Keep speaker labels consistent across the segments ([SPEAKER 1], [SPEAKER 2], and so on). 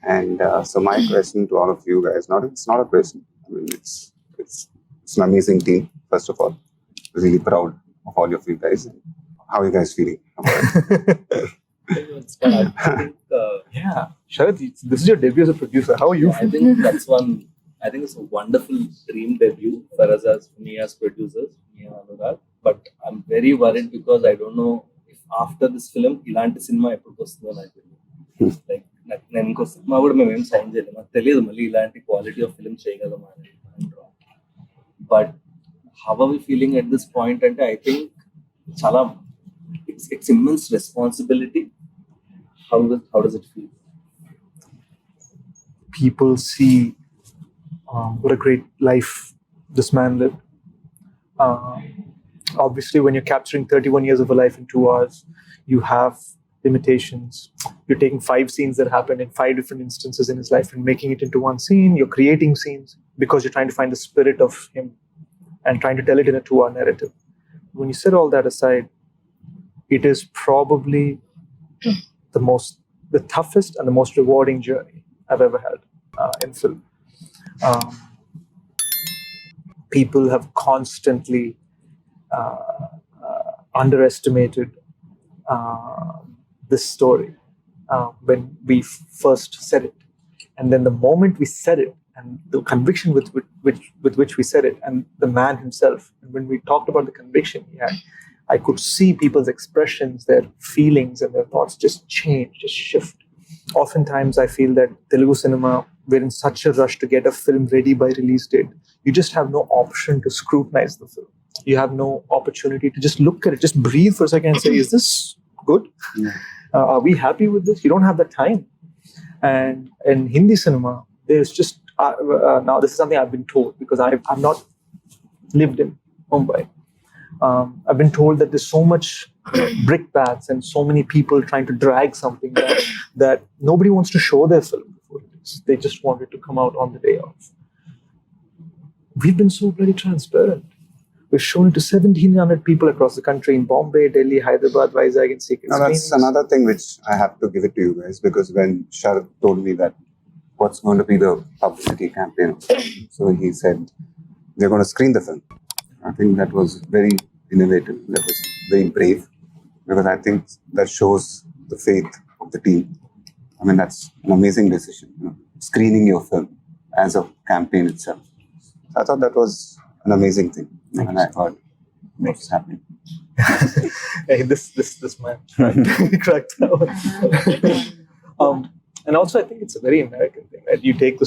[SPEAKER 1] And so my question to all of you guys, it's not a question. I mean, it's an amazing team. First of all, really proud of all of you guys. How are you guys feeling about it?
[SPEAKER 2] Yeah, Sharad, this is your debut as a producer. How are you feeling?
[SPEAKER 3] I think it's a wonderful dream debut for us as producers, me and Anurag. But I'm very worried because I don't know if after this film, ilanti cinema eppudu vastundho naku తెలియదు. Like నేను ఇంకో cinema కూడా మేము ఏం sign చేయలేదు, నాకు తెలియదు మళ్ళీ ఇలాంటి క్వాలిటీ ఆఫ్ ఫిల్మ్ చేయగలమా అని. But how are we feeling at this point అంటే ఐ థింక్ చాలా it's immense responsibility. How does it feel?
[SPEAKER 2] People see what a great life this man lived. Obviously, when you're capturing 31 years of a life in 2 hours, you have limitations. You're taking 5 scenes that happened in 5 different instances in his life and making it into one scene. You're creating scenes because you're trying to find the spirit of him and trying to tell it in a 2-hour narrative. When you set all that aside, it is probably the toughest and the most rewarding journey I've ever had in film. People have constantly underestimated this story when we first said it. And then the moment we said it, and the conviction with which we said it, and the man himself, and when we talked about the conviction he had, I could see people's expressions, their feelings and their thoughts just change, just shift. Oftentimes I feel that Telugu cinema, we're in such a rush to get a film ready by release date. You just have no option to scrutinize the film. You have no opportunity to just look at it, just breathe for a second and say, is this good? Are we happy with this? You don't have that time. And in Hindi cinema, there's just, now this is something I've been told because I've not lived in Mumbai. I've been told that there's so much brickbats and so many people trying to drag something that nobody wants to show their film before it is. They just want it to come out on the day of. We've been so very transparent. We've shown it to 1,700 people across the country in Bombay, Delhi, Hyderabad, Vizag, and secret screenings.
[SPEAKER 1] That's another thing which I have to give it to you guys, because when Sharad told me that what's going to be the publicity campaign, so he said they're going to screen the film. I think that was very innovative. That was very brave, because I think that shows the faith of the team. I mean, that's an amazing decision, screening your film as a campaign itself. So I thought that was an amazing thing. And I thought, what's happening?
[SPEAKER 2] Hey, this man cracked out. And also, I think it's a very American thing, right? You take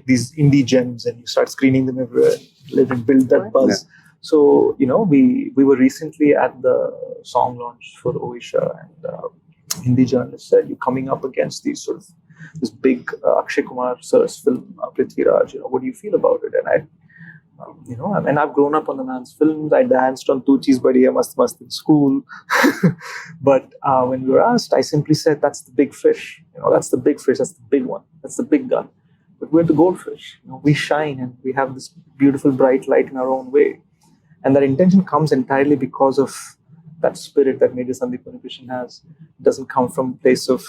[SPEAKER 2] these indie gems and you start screening them everywhere, live and build that buzz. Yeah. So, we were recently at the song launch for Oisha, and Hindi journalist said, you're coming up against these sort of this big Akshay Kumar sir's film, Prithviraj. What do you feel about it? And and I've grown up on the man's films. I danced on Tu Cheez Badiya Mast Mast in school. But when we were asked, I simply said, that's the big fish. That's the big fish. That's the big one. That's the big gun. But we're the goldfish. We shine and we have this beautiful bright light in our own way. And that intention comes entirely because of that spirit that Major Sandeep Unnikrishnan has. It doesn't come from a place of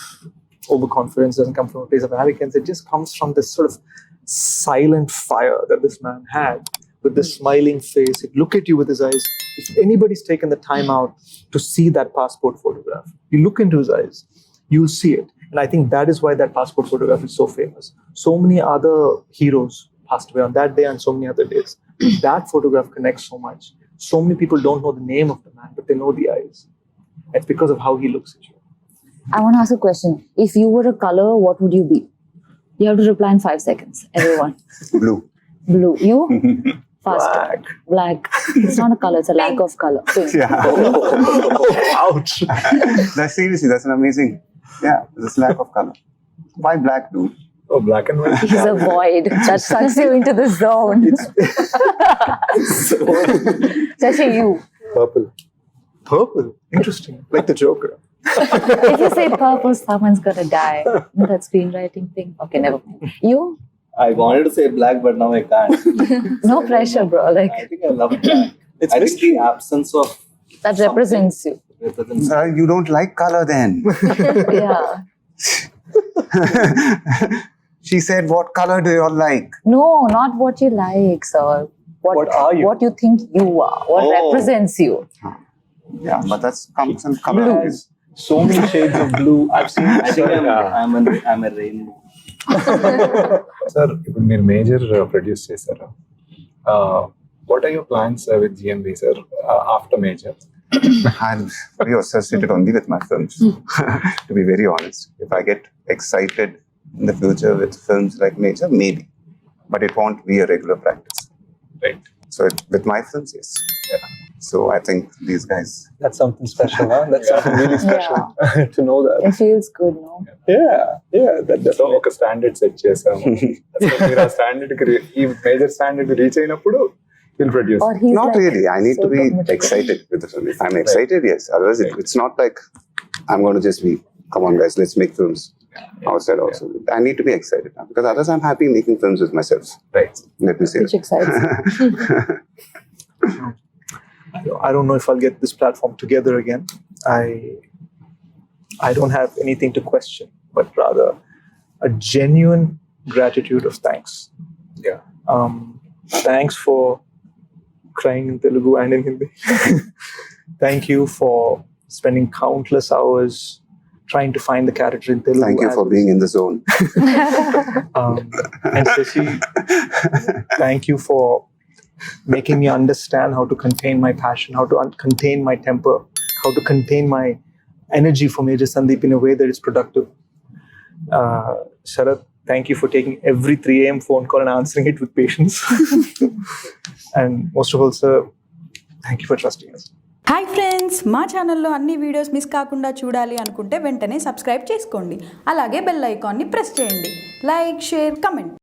[SPEAKER 2] overconfidence. It doesn't come from a place of arrogance. It just comes from this sort of silent fire that this man had, with this smiling face. He'd look at you with his eyes. If anybody's taken the time out to see that passport photograph, you look into his eyes, you'll see it. And I think that is why that passport photograph is so famous. So many other heroes passed away on that day and so many other days. That photograph connects so much. So many people don't know the name of the man, but they know the eyes. It's because of how he looks at you.
[SPEAKER 4] I want to ask a question. If you were a color, what would you be? You have to reply in 5 seconds, everyone.
[SPEAKER 1] Blue.
[SPEAKER 4] Blue. You? Fast. Black. It's not a color, it's a lack of color. Pink.
[SPEAKER 1] Yeah. Ouch. Seriously, that's an amazing. Yeah, there's a lack of color. Why black, dude?
[SPEAKER 2] Oh, black and white.
[SPEAKER 4] He's a void that sucks you into the zone. Especially you.
[SPEAKER 2] Purple. Purple? Interesting. Like the Joker.
[SPEAKER 4] If you say purple, someone's gonna die. That screenwriting thing. Okay, never mind. You?
[SPEAKER 3] I wanted to say black, but now I can't.
[SPEAKER 4] No pressure, bro.
[SPEAKER 3] I think I love black. I think the absence of
[SPEAKER 4] that represents you.
[SPEAKER 1] You don't like color then?
[SPEAKER 4] Yeah.
[SPEAKER 1] She said, "What color do you all like?"
[SPEAKER 4] No, not what you like, sir.
[SPEAKER 2] What are you?
[SPEAKER 4] What you think you are. What
[SPEAKER 3] Oh.
[SPEAKER 4] represents you.
[SPEAKER 1] Yeah, but that's comes in
[SPEAKER 2] Blue
[SPEAKER 1] color.
[SPEAKER 2] has so many shades of blue. I've seen.
[SPEAKER 3] I think I'm a rainbow.
[SPEAKER 5] Sir ఇప్పుడు మీరు Major produce చేశారు. What are your plans with GMB sir after Major?
[SPEAKER 1] I'm very associated only with my films. To be very honest, if I get excited in the future with films like Major, maybe, but it won't be a regular practice.
[SPEAKER 5] Right.
[SPEAKER 1] So with my films, yes.
[SPEAKER 5] Yeah.
[SPEAKER 1] So I think these guys.
[SPEAKER 2] That's something special, huh? That's something really special to know that.
[SPEAKER 4] It feels good, no?
[SPEAKER 2] Yeah. That's
[SPEAKER 5] so ఒక standard set చేసాము. మీరు ఆ standard కి ఈ major standard reach అయినప్పుడు will produce.
[SPEAKER 4] Or he's
[SPEAKER 1] Not
[SPEAKER 4] like
[SPEAKER 1] really. I need
[SPEAKER 4] so
[SPEAKER 1] to be
[SPEAKER 4] committed.
[SPEAKER 1] excited with the film. If I'm excited, yes. Otherwise, it's not like I'm going to just be, come on, guys, let's make films outside also. I need to be excited now because otherwise I'm happy making films with myself.
[SPEAKER 5] Right.
[SPEAKER 1] Let me say
[SPEAKER 4] Which
[SPEAKER 1] it.
[SPEAKER 4] excites me.
[SPEAKER 2] I don't know if I'll get this platform together again. I don't have anything to question, but rather a genuine gratitude of thanks.
[SPEAKER 5] Yeah.
[SPEAKER 2] Thanks for crying in Telugu and in Hindi. Thank you for spending countless hours trying to find the character in Telugu.
[SPEAKER 1] Thank you for being in the zone.
[SPEAKER 2] And Shashi, thank you for making me understand how to contain my passion, how to contain my temper, how to contain my energy for Major Sandeep in a way that is productive. Sharat, thank you for taking every 3 a.m. phone call and answering it with patience. And most of all, sir, thank you for trusting us.
[SPEAKER 6] Hi friends, మా ఛానల్లో అన్ని videos miss కాకుండా చూడాలి అనుకుంటే వెంటనే subscribe చేసుకోండి. అలాగే bell ఐకాన్ని ప్రెస్ చేయండి. Like, share, comment.